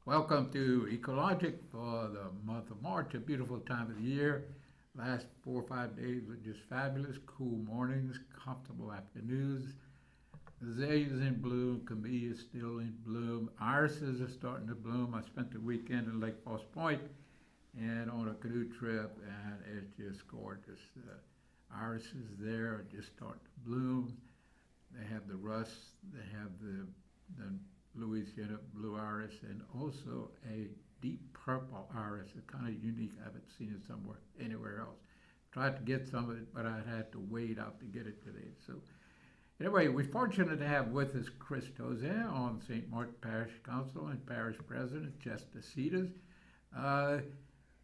Welcome to Ecologic for the month of March, a beautiful time of the year. Last 4 or 5 days were just fabulous. Cool mornings, comfortable afternoons. Azaleas in bloom, camellias still in bloom. Irises are starting to bloom. I spent the weekend in Lake Falls Point and on a canoe trip, and it's just gorgeous. The irises there are just starting to bloom. They have the rust, they have the Louisiana blue iris, and also a deep purple iris, a kind of unique. I haven't seen it somewhere anywhere else. Tried to get some of it, but I had to wait out to get it today. So anyway, we're fortunate to have with us Chris Tozan on St. Martin Parish Council and Parish President Chester Cedars,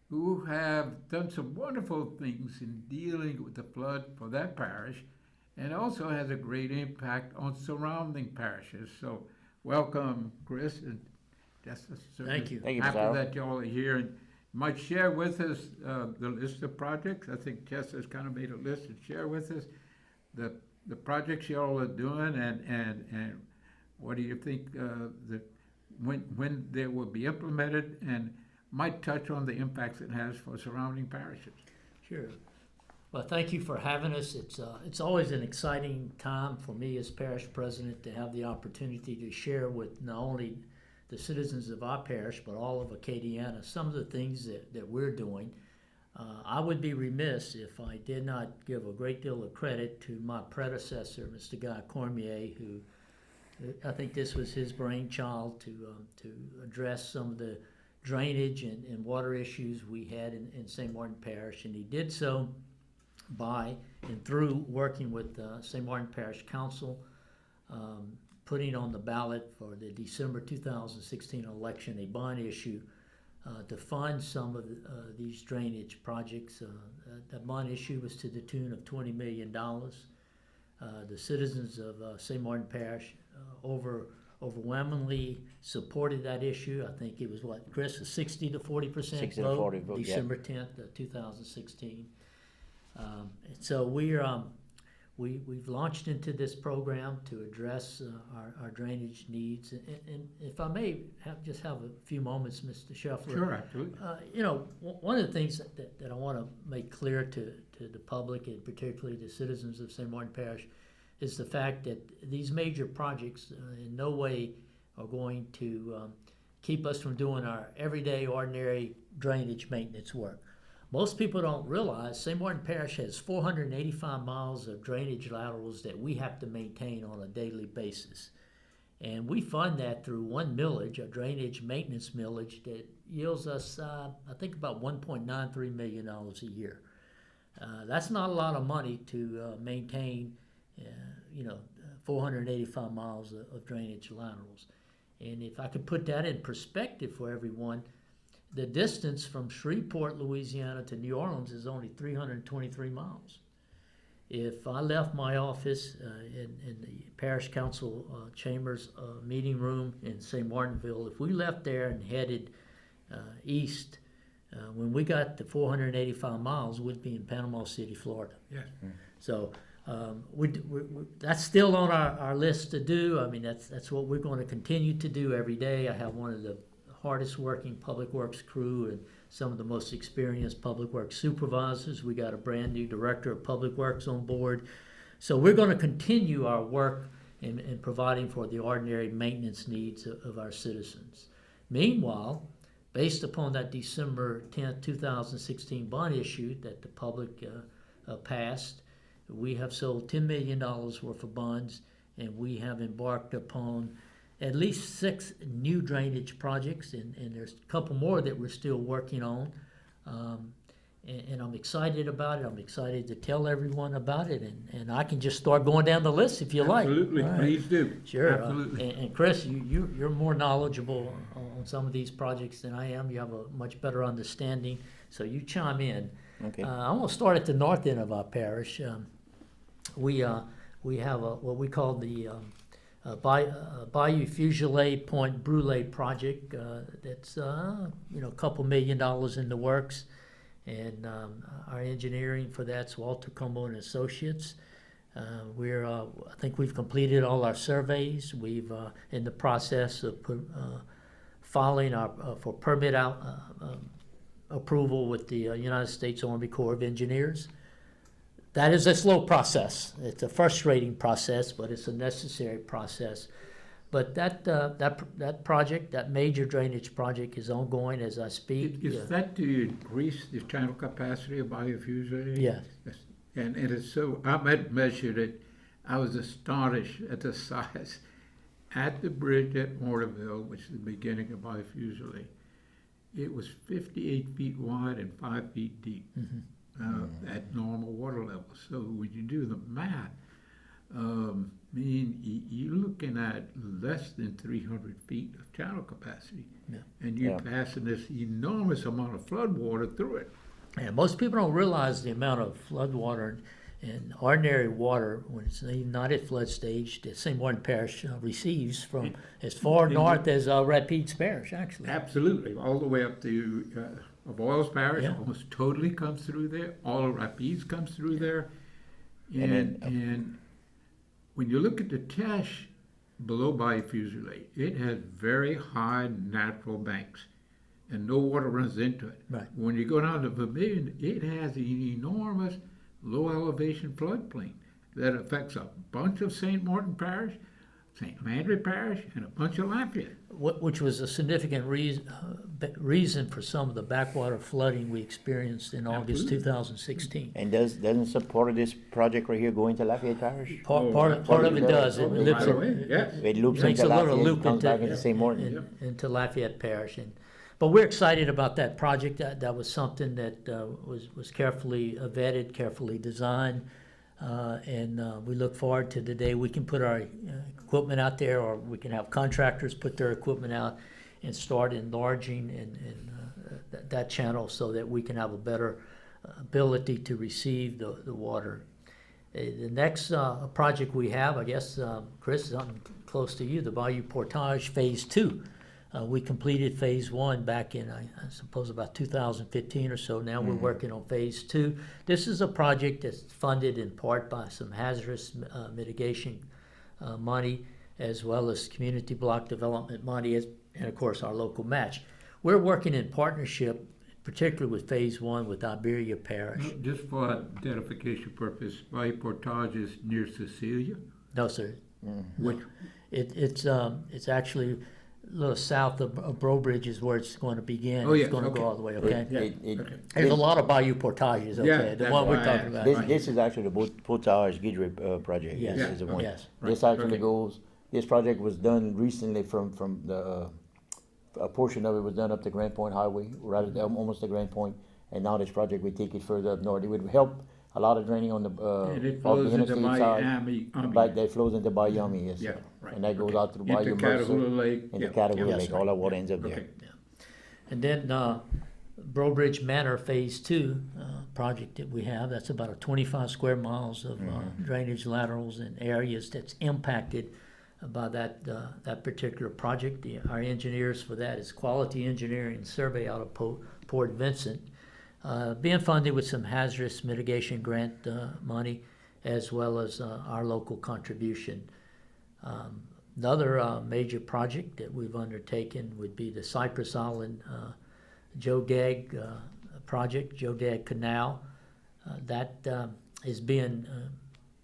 who have done some wonderful things in dealing with the flood for that parish, and also has a great impact on surrounding parishes. So welcome, Chris, and just Thank you. Thank you, happy Mr. that y'all are here, and might share with us the list of projects. I think Chester's kind of made a list and share with us the projects y'all are doing, and what do you think that when they will be implemented, and might touch on the impacts it has for surrounding parishes. Sure. Well, thank you for having us. It's always an exciting time for me as parish president to have the opportunity to share with not only the citizens of our parish, but all of Acadiana, some of the things that we're doing. I would be remiss if I did not give a great deal of credit to my predecessor, Mr. Guy Cormier, who I think this was his brainchild to address some of the drainage and water issues we had in St. Martin Parish, and he did so by and through working with St. Martin Parish Council, putting on the ballot for the December 2016 election a bond issue to fund some of these drainage projects. That bond issue was to the tune of $20 million. The citizens of St. Martin Parish overwhelmingly supported that issue. I think it was what, Chris, a 60 to 40% 60 to vote, 40 vote, December 10th, 2016. So we've launched into this program to address our drainage needs. And if I may just have a few moments, Mr. Shuffler. Sure, absolutely. One of the things that I want to make clear to the public, and particularly the citizens of St. Martin Parish, is the fact that these major projects in no way are going to keep us from doing our everyday, ordinary drainage maintenance work. Most people don't realize St. Martin Parish has 485 miles of drainage laterals that we have to maintain on a daily basis. And we fund that through one millage, a drainage maintenance millage, that yields us, I think, about $1.93 million a year. That's not a lot of money to maintain 485 miles of drainage laterals. And if I could put that in perspective for everyone, the distance from Shreveport, Louisiana to New Orleans is only 323 miles. If I left my office in the parish council chambers meeting room in St. Martinville, if we left there and headed east, when we got to 485 miles, we'd be in Panama City, Florida. Yes. So that's still on our list to do. I mean, that's what we're going to continue to do every day. I have one of the hardest working public works crew and some of the most experienced public works supervisors. We got a brand new director of public works on board. So we're going to continue our work in providing for the ordinary maintenance needs of our citizens. Meanwhile, based upon that December 10th, 2016 bond issue that the public passed, we have sold $10 million worth of bonds, and we have embarked upon at least 6 new drainage projects, and there's a couple more that we're still working on. And I'm excited about it. I'm excited to tell everyone about it, and I can just start going down the list if you like. Absolutely, All right. please do. Sure. Absolutely. And Chris, you're more knowledgeable on some of these projects than I am. You have a much better understanding, so you chime in. Okay. I'm going to start at the north end of our parish. We have what we call the Bayou Fusilier Point Brule project. That's a couple $1 million in the works, and our engineering for that's Walter Como and Associates. I think we've completed all our surveys. We've in the process of filing our, for permit approval with the United States Army Corps of Engineers. That is a slow process. It's a frustrating process, but it's a necessary process. But that project, that major drainage project, is ongoing as I speak. Is that to increase the channel capacity of biofuel? Yes. And it is so, I measured it, I was astonished at the size. At the bridge at Mortarville, which is the beginning of biofuel, it was 58 feet wide and 5 feet deep at normal water level. So when you do the math, you're looking at less than 300 feet of channel capacity. Yeah. And you're passing this enormous amount of flood water through it. And most people don't realize the amount of flood water and ordinary water, when it's not at flood stage, that St. Martin Parish receives from as far north as Rapides Parish, actually. Absolutely, all the way up to Avoyelles Parish, Yeah. almost totally comes through there. All of Rapides comes through there. And when you look at the Teche below Biofusil, it has very high natural banks, and no water runs into it. Right. When you go down to Vermilion, it has an enormous low elevation floodplain that affects a bunch of St. Martin Parish, St. Landry Parish, and a bunch of Lafayette. Which was a significant reason for some of the backwater flooding we experienced in August Absolutely. 2016. And doesn't support of this project right here go into Lafayette Parish? Part of it does. It loops Right away, yes. It loops makes into a little Lafayette loop and comes back into St. Martin. into Lafayette Parish. But we're excited about that project. That was something that was carefully vetted, carefully designed. And we look forward to the day we can put our equipment out there, or we can have contractors put their equipment out and start enlarging that channel so that we can have a better ability to receive the water. The next project we have, I guess, Chris, something close to you, the Bayou Portage Phase 2. We completed Phase 1 back in, I suppose, about 2015 or so. Now we're working on Phase 2. This is a project that's funded in part by some hazardous mitigation money, as well as community block development money, and of course our local match. We're working in partnership, particularly with Phase 1 with Iberia Parish. Just for identification purpose, Bayou Portage is near Cecilia. No, sir. Which, It's actually a little south of Brobridge is where it's going to begin. Oh, It's yes, going to okay. go all the way, okay? Okay. There's a lot of Bayou Portages, Yeah, okay? The that's one we're why I talking asked. about. This, this is actually the Portage Guidry project. Yes, This is the one. yes. This Right, actually okay. goes, this project was done recently from the, a portion of it was done up the Grand Point Highway, right at almost the Grand Point. And now this project would take it further up north. It would help a lot of draining on the, and it off flows the into interstate side. Miami. Like that flows into Bayami, yes. Yeah, sir. right. And that goes okay. out through Into Bayou Catahoula Mercer, Lake. into yeah, Catahoula yeah, Lake, right. all that water ends up there. Okay. And then Brobridge Manor Phase 2 project that we have, that's about a 25 square miles of drainage laterals and areas that's impacted by that particular project. Our engineers for that is Quality Engineering Survey out of Port Vincent, being funded with some hazardous mitigation grant money, as well as our local contribution. Another major project that we've undertaken would be the Cypress Island Jodag project, Jodag Canal. That is being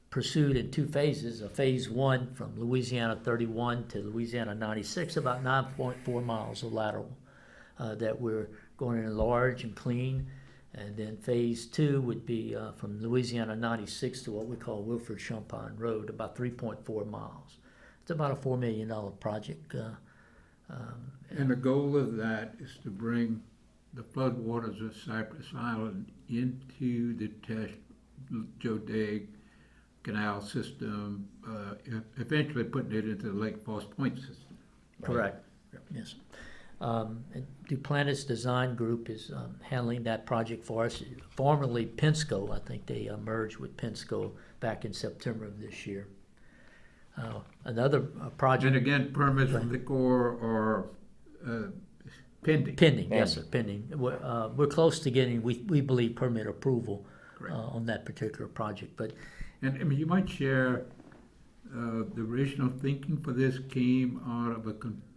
pursued in two phases. A Phase 1 from Louisiana 31 to Louisiana 96, about 9.4 miles of lateral that we're going to enlarge and clean. And then Phase 2 would be from Louisiana 96 to what we call Wilford-Champagne Road, about 3.4 miles. It's about a $4 million project. And the goal of that is to bring the floodwaters of Cypress Island into the Teche Jodag Canal system, eventually putting it into the Lake Falls Point system. Correct, yes. And Duplantis Design Group is handling that project for us. Formerly Pensco, I think they merged with Pensco back in September of this year. Another project. And again, permits from the Corps are pending. Pending, yes, sir, pending. We're close to getting, we believe, permit approval on that particular project. But And I mean, you might share the original thinking for this came out of a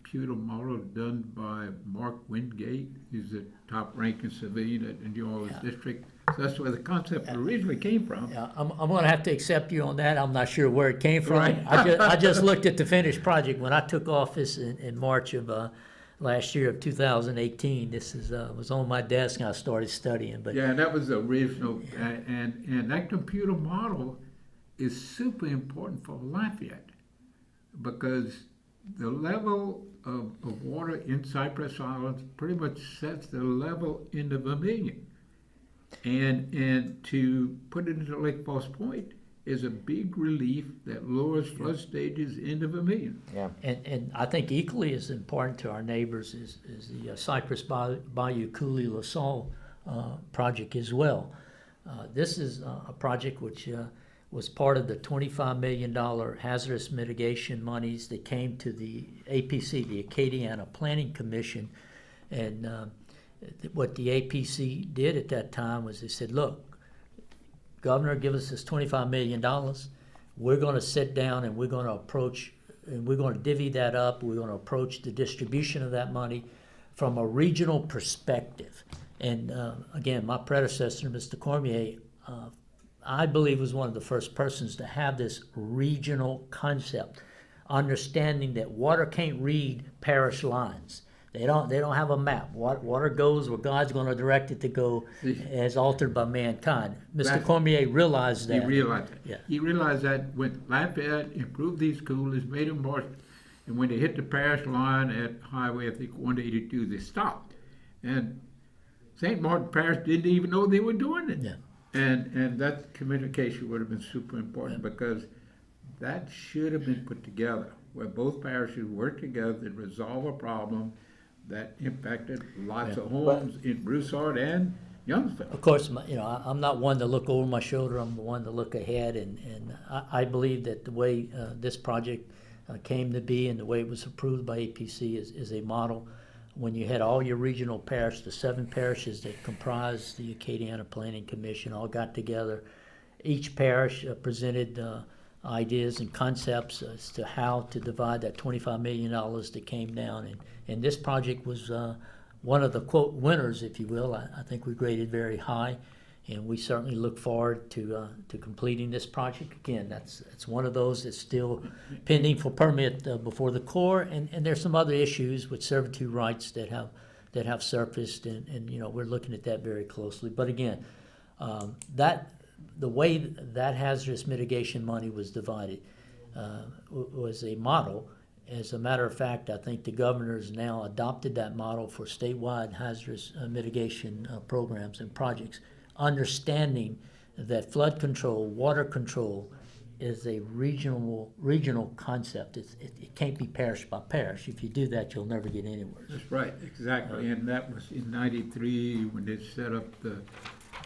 computer model done by Mark Wingate. He's a top-ranking civilian in New Orleans District. So that's where the concept originally came from. Yeah, I'm gonna have to accept you on that. I'm not sure where it came from. Right. I just looked at the finished project when I took office in March of last year of 2018. This was on my desk and I started studying. But Yeah, and that was the original, and that computer model is super important for Lafayette because the level of water in Cypress Islands pretty much sets the level in the Vermilion. And to put it into Lake Falls Point is a big relief that lowers flood stages in the Vermilion. Yeah. And I think equally as important to our neighbors is the Cypress Bayou Coulee LaSalle project as well. This is a project which was part of the $25 million hazardous mitigation monies that came to the APC, the Acadiana Planning Commission. And what the APC did at that time was they said, look, Governor, give us this $25 million. We're going to sit down and we're going to approach, and we're going to divvy that up. We're going to approach the distribution of that money from a regional perspective. And again, my predecessor, Mr. Cormier, I believe was one of the first persons to have this regional concept, understanding that water can't read parish lines. They don't have a map. Water goes where God's going to direct it to go, as altered by mankind. Mr. Cormier realized that. He realized that. Yeah. He realized that when Lafayette improved these coolers, made them more, and when they hit the parish line at Highway, I think 182, they stopped. And St. Martin Parish didn't even know they were doing it. Yeah. And that communication would have been super important because that should have been put together, where both parishes work together to resolve a problem that impacted lots of homes in Broussard and Youngsville. Of course, I'm not one to look over my shoulder. I'm the one to look ahead, and I believe that the way this project came to be and the way it was approved by APC is a model. When you had all your regional parishes, the 7 parishes that comprise the Acadiana Planning Commission all got together. Each parish presented ideas and concepts as to how to divide that $25 million that came down. And this project was one of the, quote, winners, if you will. I think we graded very high, and we certainly look forward to completing this project. Again, that's one of those that's still pending for permit before the Corps, and there's some other issues with servitude rights that have surfaced, and we're looking at that very closely. But again, the way that hazardous mitigation money was divided was a model. As a matter of fact, I think the governor's now adopted that model for statewide hazardous mitigation programs and projects, understanding that flood control, water control is a regional concept. It can't be parish by parish. If you do that, you'll never get anywhere. That's right, exactly. And that was in '93 when they set up the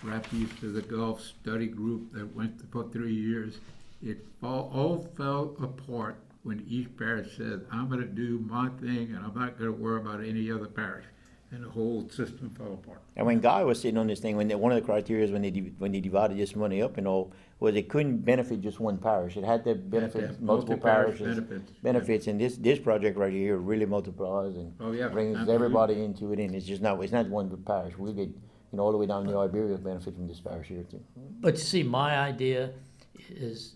Rapids to the Gulf study group that went for 3 years. It all fell apart when each parish said, I'm going to do my thing and I'm not going to worry about any other parish. And the whole system fell apart. And when Guy was sitting on this thing, one of the criteria when they divided this money up and all was it couldn't benefit just one parish. It had to benefit multiple parishes. Benefits. And this project right here really multiplies and brings absolutely. everybody into it. And it's not one parish. We get all the way down to Iberia benefit from this parish here too. But you see, my idea is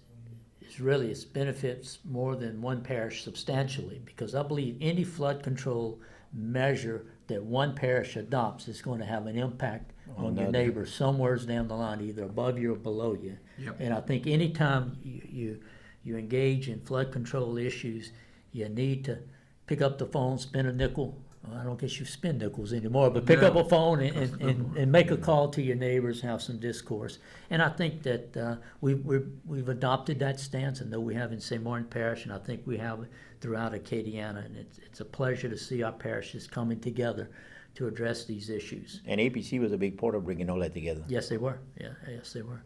really it benefits more than one parish substantially, because I believe any flood control measure that one parish adopts is going to have an impact on your neighbor somewhere down the line, either above you or below you. Yep. And I think anytime you engage in flood control issues, you need to pick up the phone, spend a nickel. Well, I don't guess you spend nickels anymore, but pick up a phone and make a call to your neighbors, have some discourse. And I think that we've adopted that stance. I know we have in St. Martin Parish, and I think we have it throughout Acadiana. And it's a pleasure to see our parishes coming together to address these issues. And APC was a big part of bringing all that together. Yes, they were. Yeah, yes, they were.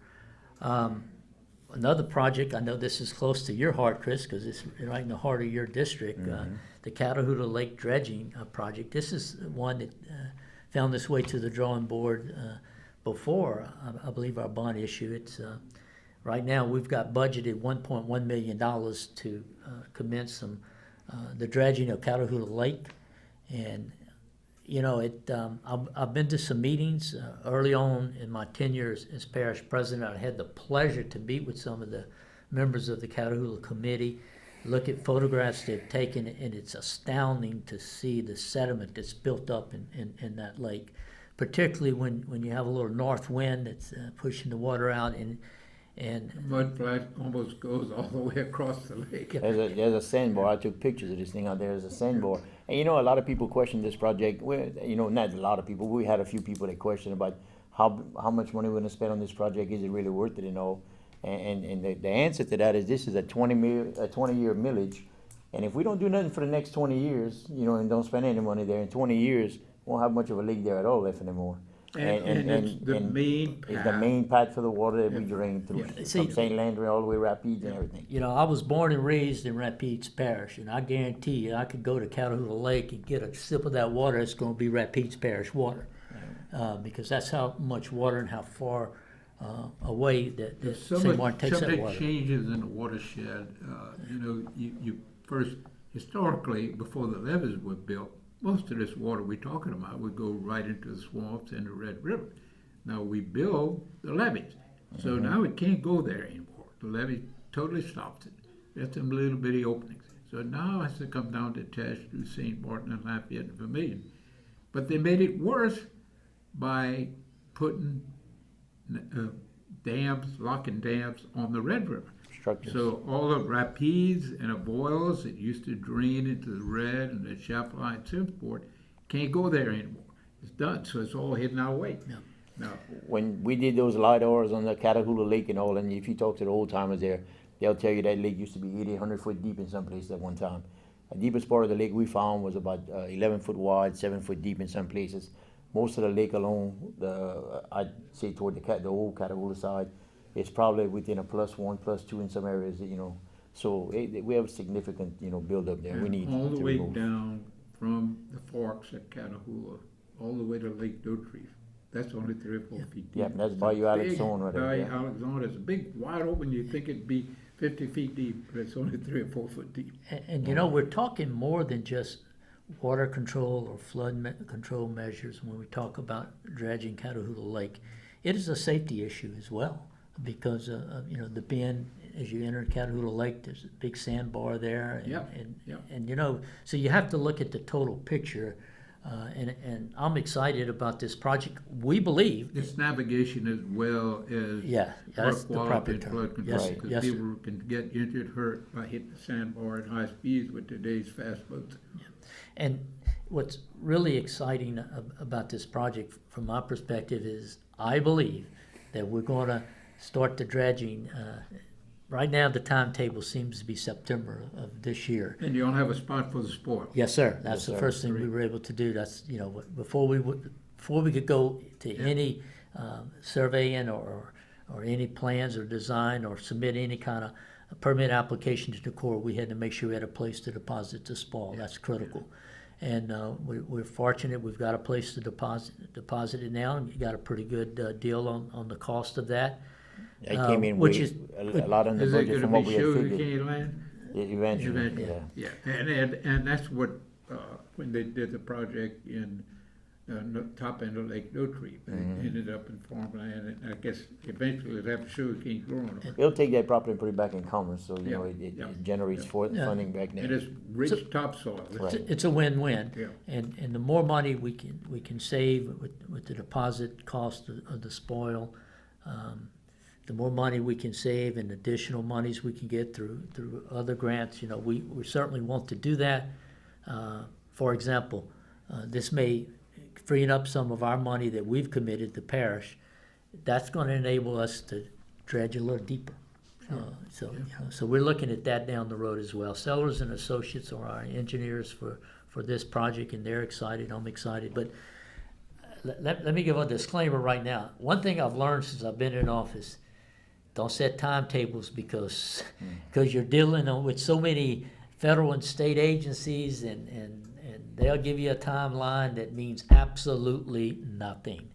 Another project, I know this is close to your heart, Chris, because it's right in the heart of your district, the Catahoula Lake Dredging Project. This is one that found its way to the drawing board before, I believe, our bond issue. It's right now we've got budgeted $1.1 million to commence some the dredging of Catahoula Lake. And, you know, I've been to some meetings early on in my tenure as parish president. I had the pleasure to meet with some of the members of the Catahoula committee, look at photographs they've taken, and it's astounding to see the sediment that's built up in that lake, particularly when you have a little north wind that's pushing the water out, and Mud flat almost goes all the way across the lake. There's a sandbar. I took pictures of this thing out there. There's a sandbar. And you know, a lot of people question this project. Well, you know, not a lot of people. We had a few people that question about how much money we're going to spend on this project. Is it really worth it? You know, and the answer to that is this is a 20-year millage. And if we don't do nothing for the next 20 years, you know, and don't spend any money there, in 20 years, we won't have much of a lake there at all left anymore. And it's the main path. It's the main path for the water that we drain through. Yeah. See- From St. Landry all the way Rapides and everything. you know, I was born and raised in Rapides Parish, and I guarantee you, I could go to Catahoula Lake and get a sip of that water. It's going to be Rapides Parish water, because that's how much water and how far away that There's so St. much, Martin takes so that many water. changes in the watershed. You know, you first, historically, before the levees were built, most of this water we're talking about would go right into the swamps and the Red River. Now we build the levees, so now it can't go there anymore. The levee totally stops it. There's some little bitty openings. So now it has to come down to Tesh through St. Martin and Lafayette and Vermilion. But they made it worse by putting dams, locking dams on the Red River. Structures. So all the rapids and the boils that used to drain into the Red and the Chapelin and Simmsport can't go there anymore. It's done, so it's all hidden our way. Yeah. Now, When we did those lidars on the Catahoula Lake and all, and if you talk to the old timers there, they'll tell you that lake used to be 800 foot deep in some places at one time. The deepest part of the lake we found was about 11 foot wide, 7 foot deep in some places. Most of the lake along I'd say toward the old Catahoula side, it's probably within a +1, +2 in some areas, you know. So we have significant, you know, buildup there. We and need all the to way remove. down from the forks at Catahoula, all the way to Lake Dotrieve. That's only 3 or 4 feet deep. Yeah, that's It's Bayou a Alex big Zone right there, yeah. Bayou Alex Zone. It's a big, wide open. You think it'd be 50 feet deep, but it's only 3 or 4 foot deep. And you know, we're talking more than just water control or control measures when we talk about dredging Catahoula Lake. It is a safety issue as well, because you know, the bend as you enter Catahoula Lake, there's a big sandbar there, and, Yep, and, yep. and you know, so you have to look at the total picture. And I'm excited about this project. We believe, It's navigation as well as yeah, that's the water proper quality and term. flood control. Yes, Because yes, sir. people can get injured, hurt by hitting the sandbar at high speeds with today's fast boats. And what's really exciting about this project, from my perspective, is I believe that we're going to start the dredging. Right now, the timetable seems to be September of this year. And you don't have a spot for the spoil. Yes, sir. That's Yes, the sir. first thing we were able to do. That's, you know, before we could go to Yeah. any surveying or any plans or design or submit any kind of permit application to the Corps, we had to make sure we had a place to deposit the spoil. That's critical. And we're fortunate we've got a place to deposit it now, and we got a pretty good deal on the cost of that. It came in which way- is- a lot under Is it budget gonna from what be we had sugar figured. cane land? Eventually, Eventually, yeah. yeah, and that's what, when they did the project in top end of Lake Dotrieve, they Mm-hmm. ended up in farmland, and I guess eventually they'll have sugar cane growing on it. It'll take that property and put it back in commerce, so, you know, Yeah, it yeah, generates yeah. Yeah. funding back And there. it's rich topsoil. Right. It's a win-win. Yeah. And the more money we can save with the deposit cost of the spoil, the more money we can save and additional monies we can get through other grants, you know, we certainly want to do that. For example, this may freeing up some of our money that we've committed to parish. That's going to enable us to dredge a little deeper. So, you know, so we're looking at that down the road as well. Sellers and Associates are our engineers for this project, and they're excited. I'm excited. But let me give a disclaimer right now. One thing I've learned since I've been in office: don't set timetables because you're dealing with so many federal and state agencies, and they'll give you a timeline that means absolutely nothing.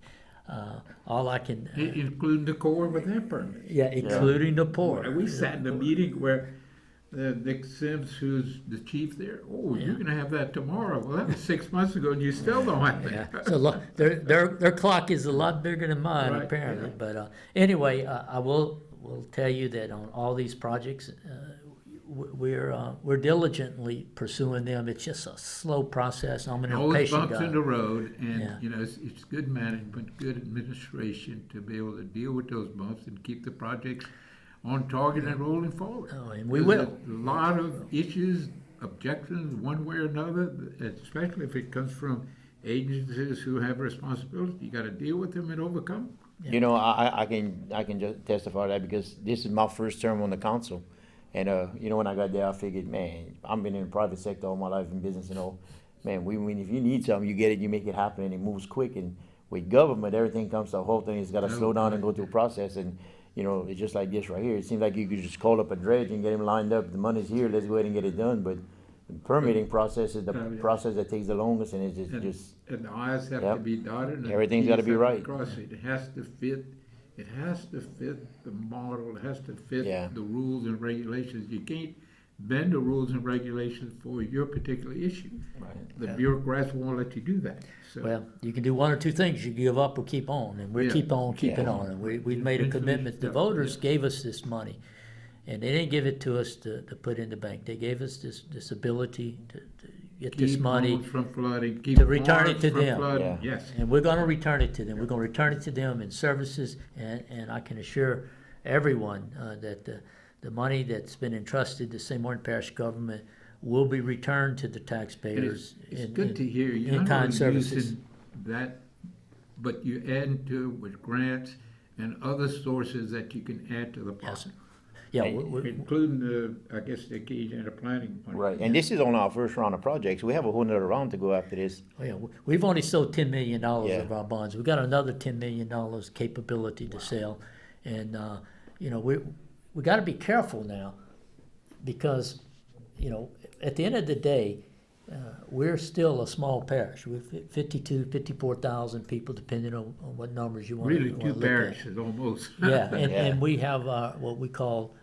All I can, Including the Corps with their permit. including the port. We sat in a meeting where Nick Sims, who's the chief there, oh, Yeah. you're gonna have that tomorrow. Well, that was 6 months ago, and you still don't have Yeah, it. so their clock is a lot bigger than mine Right, apparently. yeah. But anyway, I will tell you that on all these projects, we're diligently pursuing them. It's just a slow process. I'm an Always impatient bumps guy. in the road, and, Yeah. you know, it's good management, good administration to be able to deal with those bumps and keep the projects on target and rolling forward. Oh, and we There's will. a lot of issues, objections, one way or another, especially if it comes from agencies who have responsibility. You gotta deal with them and overcome. You know, I can just testify to that because this is my first term on the council. And, you know, when I got there, I figured, man, I've been in the private sector all my life in business and all. Man, if you need something, you get it, you make it happen, and it moves quick. And with government, everything comes to a halt, and it's got to slow down and go through a process. And, you know, it's just like this right here. It seems like you could just call up a dredge and get him lined up. The money's here, let's go ahead and get it done. But the permitting process is the process that takes the longest, and it's just And the I's have to Yep. be dotted. And Everything's T's gotta be have right. crossed. It has to fit, it has to fit the model, it has to fit Yeah. the rules and regulations. You can't bend the rules and regulations for your particular issue. right. The bureaucrats won't let you do that, so. Well, you can do one or two things. You give up or keep on, and we Yeah. keep on keeping Yeah. on. And we've made a Eventually, commitment. The yeah, voters yeah. gave us this money, and they didn't give it to us to put in the bank. They gave us this ability to get this Keep money, homes from flooding, keep to return it farms to from them. flooding. Yeah. Yes. and we're going to return it to them. We're going to return it to them in services, and I can assure everyone that the money that's been entrusted to St. Martin Parish government will be returned to the And taxpayers. it's good to hear you in-kind not only services. using that, but you add to it with grants and other sources that you can add to the Yes, sir. pot. Yeah, Including the, I guess, the occasion of the planning. money. Right. And this is on our first round of projects. We have a whole nother round to go after this. we've only sold $10 million Yeah. of our bonds. We've got another $10 million capability to sell. And, you know, we got to be careful now because, you know, at the end of the day, we're still a small parish. We're 54,000 people, depending on what numbers you want to Really, look two at. parishes almost. Yeah, and, Yeah. and we have what we call,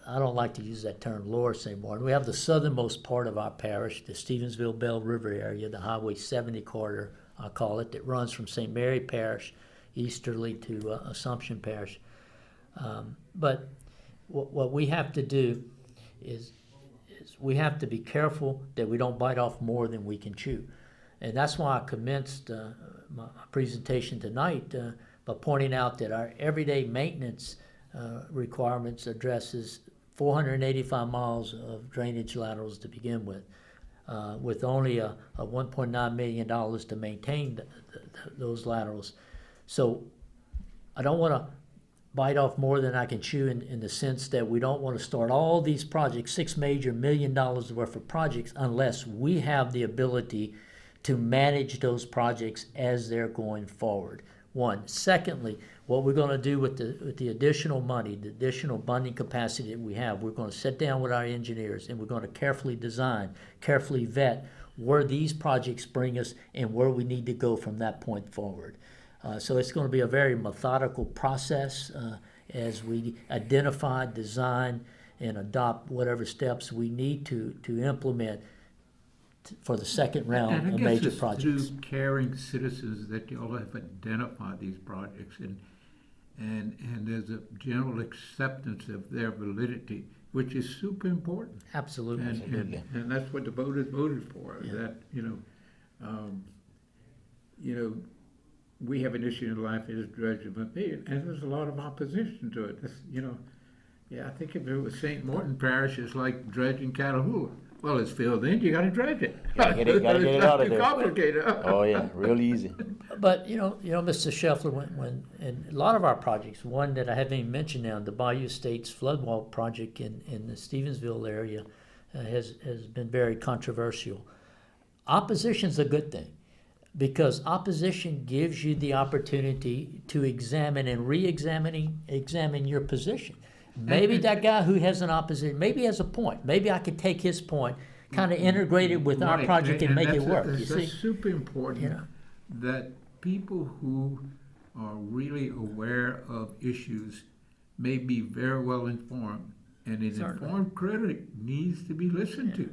I don't like to use that term, Lower St. Martin. We have the southernmost part of our parish, the Stevensville Bell River area, the Highway 70 corridor, I call it, that runs from St. Mary Parish easterly to Assumption Parish. But what we have to do is we have to be careful that we don't bite off more than we can chew. And that's why I commenced my presentation tonight by pointing out that our everyday maintenance requirements addresses 485 miles of drainage laterals to begin with only a $1.9 million to maintain those laterals. So I don't want to bite off more than I can chew in the sense that we don't want to start all these projects, 6 major $1 million worth of projects, unless we have the ability to manage those projects as they're going forward. One. Secondly, what we're going to do with the additional money, the additional bonding capacity that we have, we're going to sit down with our engineers and we're going to carefully design, carefully vet where these projects bring us and where we need to go from that point forward. So it's going to be a very methodical process as we identify, design, and adopt whatever steps we need to implement for the second round And I of guess major it's projects. through caring citizens that y'all have identified these projects and there's a general acceptance of their validity, which is super important. Absolutely. And that's what the voters voted for, Yeah. that, we have an issue in life is dredging, and there's a lot of opposition to it. I think if it was St. Martin Parish, it's like dredging Catahoula. Well, it's filled in, you gotta dredge it. Gotta get it It's out of too there. complicated. Oh, yeah, real easy. But Mr. Scheffler, when and a lot of our projects, one that I haven't even mentioned now, the Bayou Estates floodwall project in the Stevensville area, has been very controversial. Opposition's a good thing, because opposition gives you the opportunity to examine and examine your position. Maybe that guy who has an opposition, maybe has a point. Maybe I could take his point, kind of integrate it with our Right, project and make it that's- work. You That's see? super important, Yeah. that people who are really aware of issues may be very well informed, And an Certainly. informed critic needs to be listened to.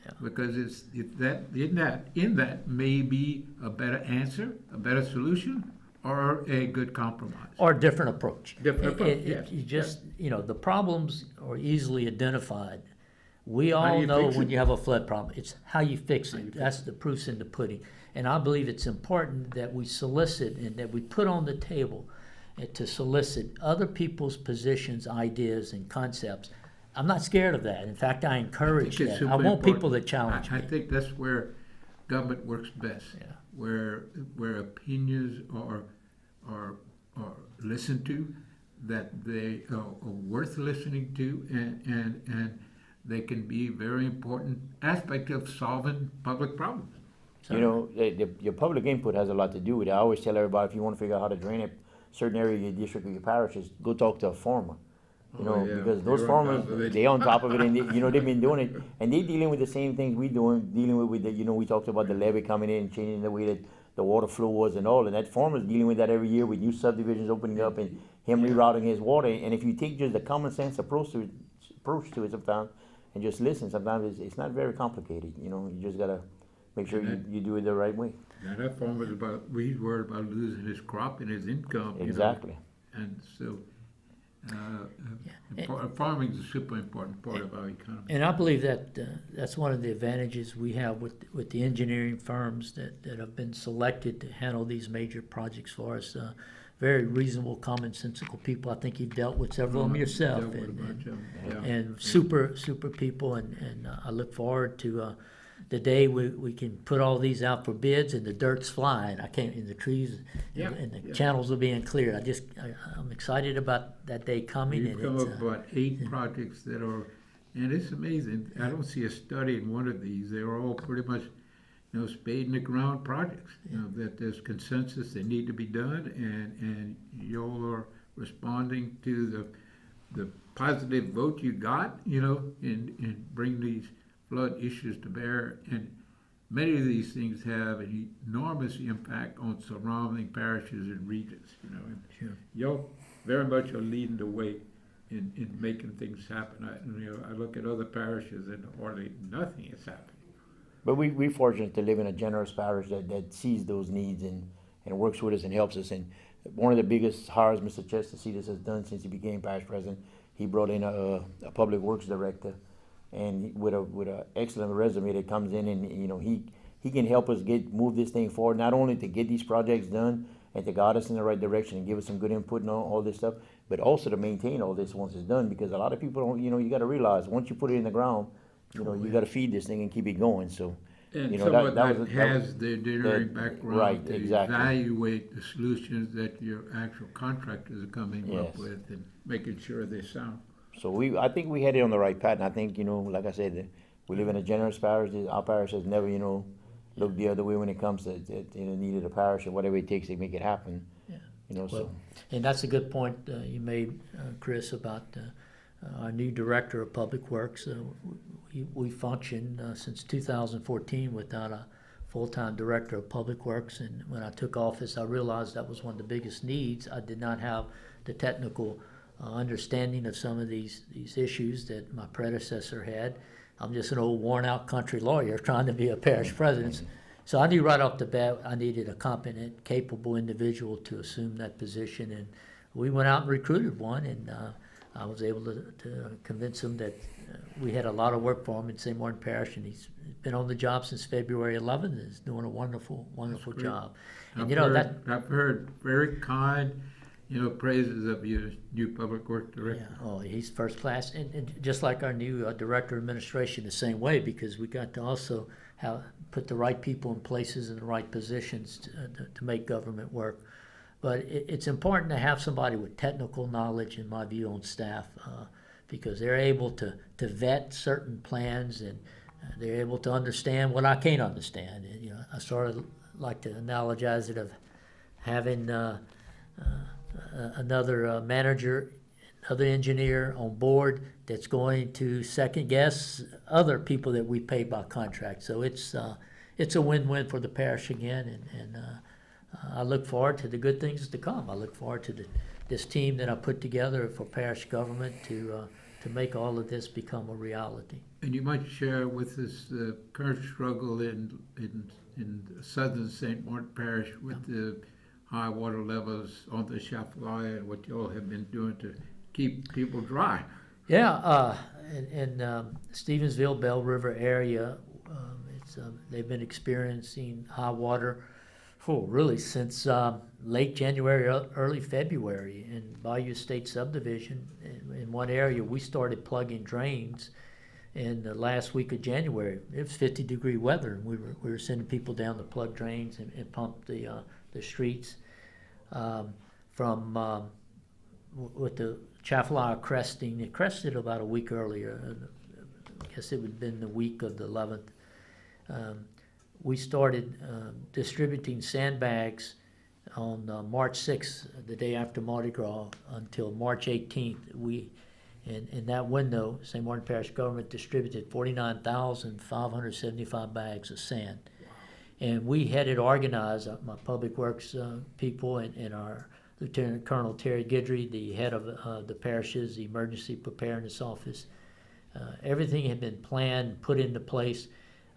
Yeah. Because in that may be a better answer, a better solution, or a good compromise. Or a different approach. Different approach, yes. You just, the problems are easily identified. We How do all you know fix when it? you have a flood problem, it's how you fix How you it. fix That's the proof's in the pudding. And I believe it's important that we solicit and that we put on the table to solicit other people's positions, ideas, and concepts. I'm not scared of that. In fact, I encourage think it's that. I super want people to important. challenge I me. think that's where government works best. Yeah. Where opinions are listened to, that they are worth listening to, and they can be very important aspect of solving public problems. You know, your public input has a lot to do with it. I always tell everybody, if you want to figure out how to drain a certain area of your district or your parishes, go talk to a farmer. You know, yeah, because those they're on farmers, top of it. they on top of it, and they've been doing it, and they dealing with the same things we doing, dealing with the, we talked about the levee coming in, changing the way that the water flow was and all, and that farmer's dealing with that every year with new subdivisions opening up and him rerouting his water. And if you take just the common sense approach to it sometimes, and just listen, sometimes it's not very complicated. You just gotta make sure you do it the right way. Now that farmer's he's worried about losing his crop and his income. Exactly. And so, farming is a super important part of our economy. And I believe that that's one of the advantages we have with the engineering firms that have been selected to handle these major projects for us. Very reasonable, commonsensical people. I think you've dealt with several of them yourself. Dealt with a bunch of 'em, yeah. And super people, and I look forward to the day we can put all these out for bids and the dirt's flying. And the trees Yeah, and the yeah. channels are being cleared. I'm excited about that day coming. We've and come it's, up about 8 projects that are, and it's amazing. I don't see a study in one of these. They're all pretty much, spade in the ground projects. That there's consensus they need to be done, and y'all are responding to the positive vote you got, in bring these flood issues to bear. And many of these things have an enormous impact on surrounding parishes and regions. And Sure. y'all very much are leading the way in making things happen. I look at other parishes and hardly nothing is happening. But we're fortunate to live in a generous parish that sees those needs and works with us and helps us. And one of the biggest hires Mr. Chestercetus has done since he became parish president, he brought in a public works director, and with a excellent resume that comes in, and he can help us move this thing forward, not only to get these projects done and to guide us in the right direction and give us some good input and all this stuff, but also to maintain all this once it's done, because a lot of people don't, you got to realize once you put it in the ground, you got to feed this thing and keep it going. So, And that someone that was has the engineering background right, to exactly. evaluate the solutions that your actual contractors are coming up Yes. with and making sure they sound. So I think we had it on the right path, and I think, like I said, we live in a generous parish. Our parish has never, looked the other way when it comes to, needed a parish and whatever it takes to make it happen. Yeah. So. And that's a good point you made, Chris, about our new director of public works. We functioned since 2014 without a full-time director of public works, and when I took office, I realized that was one of the biggest needs. I did not have the technical understanding of some of these issues that my predecessor had. I'm just an old worn-out country lawyer trying to be a parish president. So I knew right off the bat I needed a competent, capable individual to assume that position, and we went out and recruited one, and I was able to convince him that we had a lot of work for him in St. Martin Parish, and he's been on the job since February 11th and is doing a wonderful great. job. And I've heard very kind, praises of your new public work director. Yeah, oh, he's first class, and just like our new director of administration, the same way, because we got to also put the right people in places in the right positions to make government work. But it's important to have somebody with technical knowledge, in my view, on staff, because they're able to vet certain plans, and they're able to understand what I can't understand. And, I sort of like to analogize it of having another manager, another engineer on board that's going to second guess other people that we pay by contract. So it's a win-win for the parish again, and I look forward to the good things to come. I look forward to this team that I put together for parish government to make all of this become a reality. And you might share with us the current struggle in southern St. Martin Parish with the high water levels on the Chafalaya and what you all have been doing to keep people dry. Yeah, in Stevensville, Bell River area, they've been experiencing high water really since late January, early February. In Bayou State subdivision, in one area, we started plugging drains in the last week of January. It was 50-degree weather, and we were sending people down to plug drains and pump the streets with the Chafalaya cresting. It crested about a week earlier. I guess it would have been the week of the 11th. We started distributing sandbags on March 6th, the day after Mardi Gras, until March 18th. In that window, St. Martin Parish government distributed 49,575 bags of sand. And we had it organized, my public works people and our Lieutenant Colonel Terry Guidry, the head of the parish's emergency preparedness office. Everything had been planned, put into place.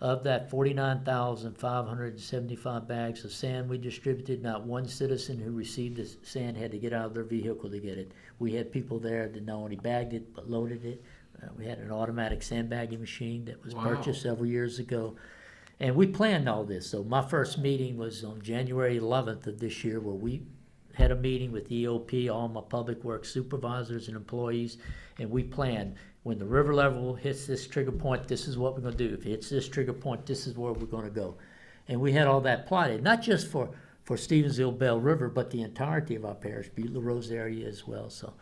Of that 49,575 bags of sand we distributed, not one citizen who received the sand had to get out of their vehicle to get it. We had people there that not only bagged it, but loaded it. We had an automatic sandbagging machine that was purchased several years ago. And we planned all this. So my first meeting was on January 11th of this year, where we had a meeting with EOP, all my public works supervisors and employees, and we planned. When the river level hits this trigger point, this is what we're going to do. If it hits this trigger point, this is where we're going to go. And we had all that plotted, not just for Stevensville, Bell River, but the entirety of our parish, Butte Rose area as well. So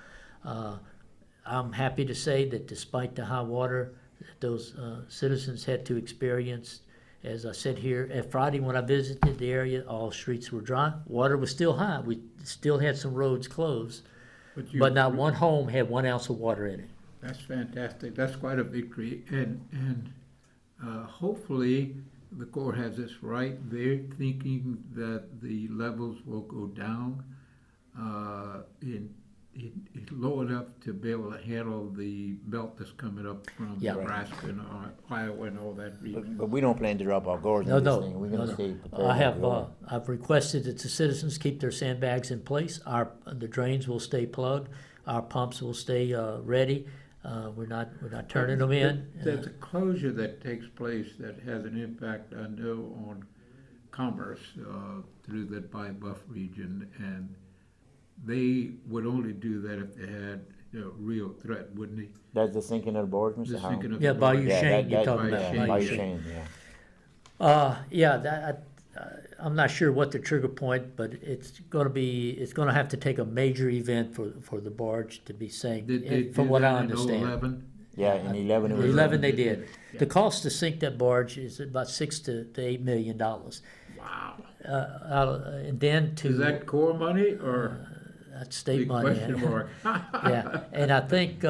I'm happy to say that despite the high water that those citizens had to experience, as I said here, at Friday when I visited the area, all streets were dry. Water was still high. We still had some roads closed, but not one home had 1 ounce of water in it. That's fantastic. That's quite a victory. And hopefully the Corps has this right. They're thinking that the levels will go down in low enough to be able to handle the belt that's coming up from Nebraska and Iowa and all that region. But we don't plan to drop our guards on this thing. We're going to stay prepared. I've requested that the citizens keep their sandbags in place. The drains will stay plugged. Our pumps will stay ready. We're not turning them in. There's a closure that takes place that has an impact, I know, on commerce through that Buff region, and they would only do that if they had a real threat, wouldn't they? That's the sinking of the barge, Mr. The Howard? sinking of Yeah, the barge. Bayou Shane, you're talking about. Bayou Shane, yeah. I'm not sure what the trigger point, but it's going to have to take a major event for the barge to be sank, from what I understand. 11? Yeah, in 11 it was. 11 they did. The cost to sink that barge is about $6 to $8 million. Wow. And then Is that Corps money or that's state big money? question mark? Yeah, and I think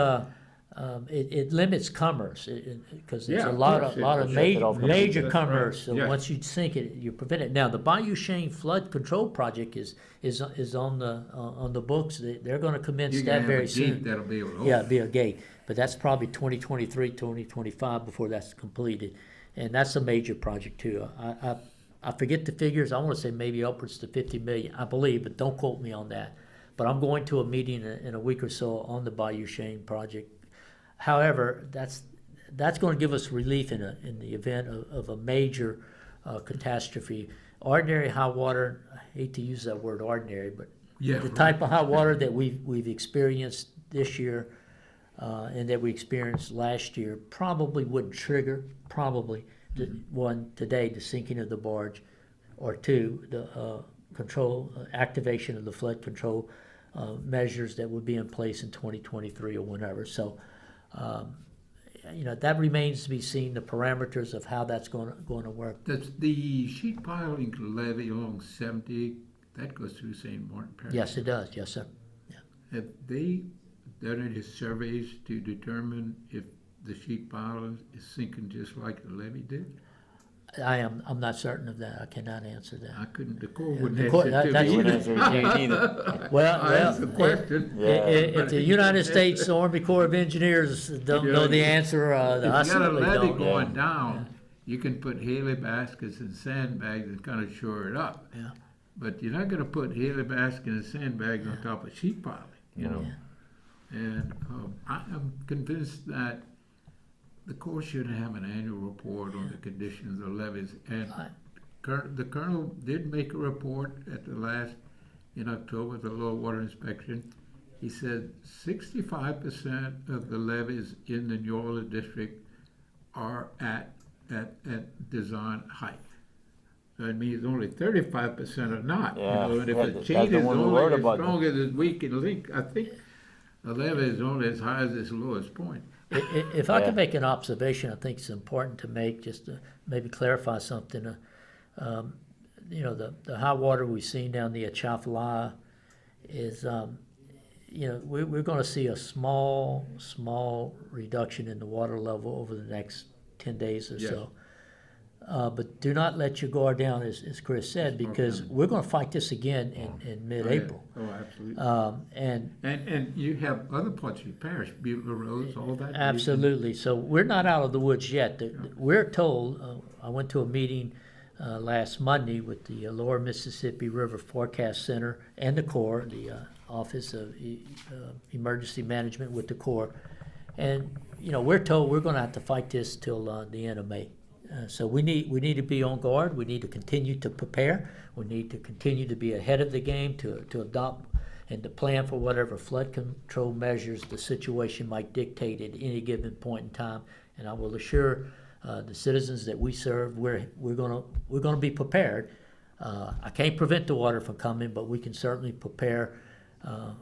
it limits commerce because there's Yeah, a of lot course of it off major That's commerce. right. So Yes. once you sink it, you prevent it. Now the Bayou Shane flood control project is on the books. They're going to commence You're that gonna very have a gate soon. that'll be able to open. Yeah, it'll be a gate, but that's probably 2023, 2025 before that's completed, and that's a major project too. I forget the figures. I want to say maybe upwards to 50 million, I believe, but don't quote me on that. But I'm going to a meeting in a week or so on the Bayou Shane project. However, that's going to give us relief in the event of a major catastrophe. Ordinary high water, I hate to use that word ordinary, but the type of high water that we've experienced this year and that we experienced last year probably would trigger, one, today, the sinking of the barge, or two, the activation of the flood control measures that would be in place in 2023 or whenever. So, that remains to be seen, the parameters of how that's going to work. That's the sheet piling levee along 70, that goes through St. Martin Parish. Yes, it does. Yes, sir. Yeah. Have they done any surveys to determine if the sheet pile is sinking just like the levee did? I'm not certain of that. I cannot answer that. I couldn't, the Corps wouldn't the Corps- answer to that's- me. You wouldn't answer it to me either. Well, I asked the question. Yeah. If the United States Army Corps of Engineers don't You know know, the if- answer, I If you got a certainly levee don't. going down, you can put Haley baskets and sandbags and kind of shore it up. Yeah. But you're not gonna put Haley basket and sandbags on top of sheet piling, you know? And I'm convinced that the Corps should have an annual report on the conditions of levees. And the Colonel did make a report at the last, in October, the low water inspection. He said 65% of the levees in the New Orleans district are at design height. So it means only 35% are not. Yeah, You know, and if yeah, the that's chain the is one we only worried as about. strong as its weak and link, I think the levee is only as high as its lowest point. If I Yeah. can make an observation, I think it's important to make, just to maybe clarify something. You know, the high water we've seen down the Atchafalaya is, you know, we're gonna see a small reduction in the water level over the next 10 days or Yes. so. But do not let your guard down, as Chris said, because we're gonna fight this again in mid-April. Oh, absolutely. And And you have other parts of your parish, Butler Rose, all that. absolutely. So we're not out of the woods yet. We're told, I went to a meeting last Monday with the Lower Mississippi River Forecast Center and the Corps, the Office of Emergency Management with the Corps. And, you know, we're told we're gonna have to fight this till the end of May. So we need to be on guard. We need to continue to prepare. We need to continue to be ahead of the game to adopt and to plan for whatever flood control measures the situation might dictate at any given point in time. And I will assure the citizens that we serve, we're gonna be prepared. I can't prevent the water from coming, but we can certainly prepare to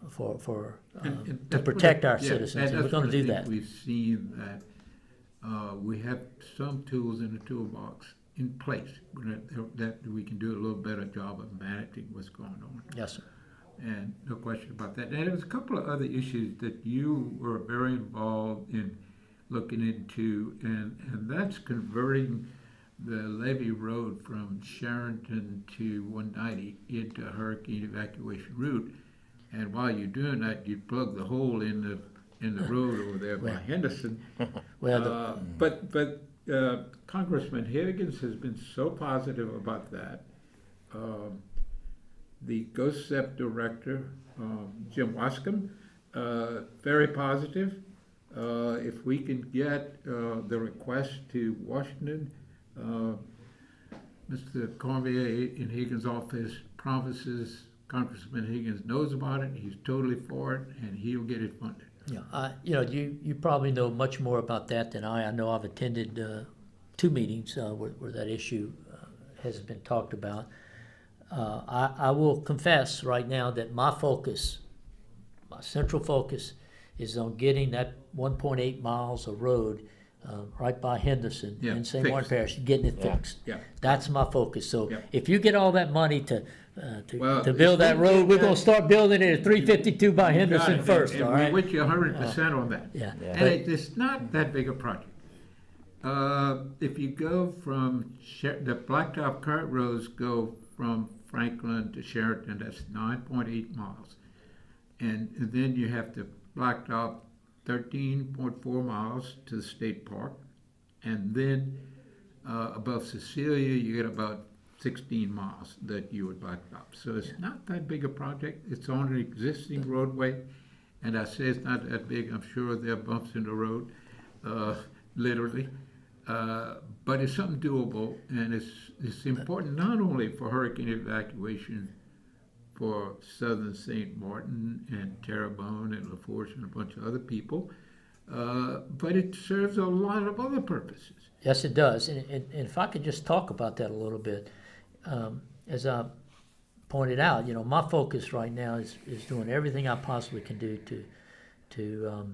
that's protect what I- our yeah, citizens, and we're that's gonna what I do think that. We've seen that we have some tools in the toolbox in place that we can do a little better job of managing what's going on. Yes, sir. And no question about that. And there was a couple of other issues that you were very involved in looking into, and that's converting the levee road from Sharonton to 190 into a hurricane evacuation route. And while you're doing that, you plug the hole in the road over there by Well- Henderson. Well, But Congressman Higgins has been so positive about that. The GOSEP director, Jim Wascom, very positive. If we can get the request to Washington, Mr. Cormier in Higgins' office promises Congressman Higgins knows about it, he's totally for it, and he'll get it funded. yeah, you know, you probably know much more about that than I. I know I've attended 2 meetings where that issue has been talked about. I will confess right now that my central focus is on getting that 1.8 miles of road right by Henderson Yeah, in St. Martin fixed. Parish, getting it Yeah. fixed. Yeah. That's my focus. So Yeah. if you get all that money to Well, build that if we road, get we're that- gonna start building it at 352 by Got Henderson it. first, And all right? we're with you 100% on that. Yeah. Yeah. And it's not that big a project. If you go from, the blacktop current roads go from Franklin to Sheraton, that's 9.8 miles. And then you have to blacktop 13.4 miles to the state park. And then above Cecilia, you get about 16 miles that you would blacktop. So it's not that big a project. It's on an existing roadway. And I say it's not that big. I'm sure there are bumps in the road, literally. But it's something doable, and it's important not only for hurricane evacuation for southern St. Martin and Terrebonne and LaForce and a bunch of other people, but it serves a lot of other purposes. Yes, it does. And if I could just talk about that a little bit, as I pointed out, you know, my focus right now is doing everything I possibly can do to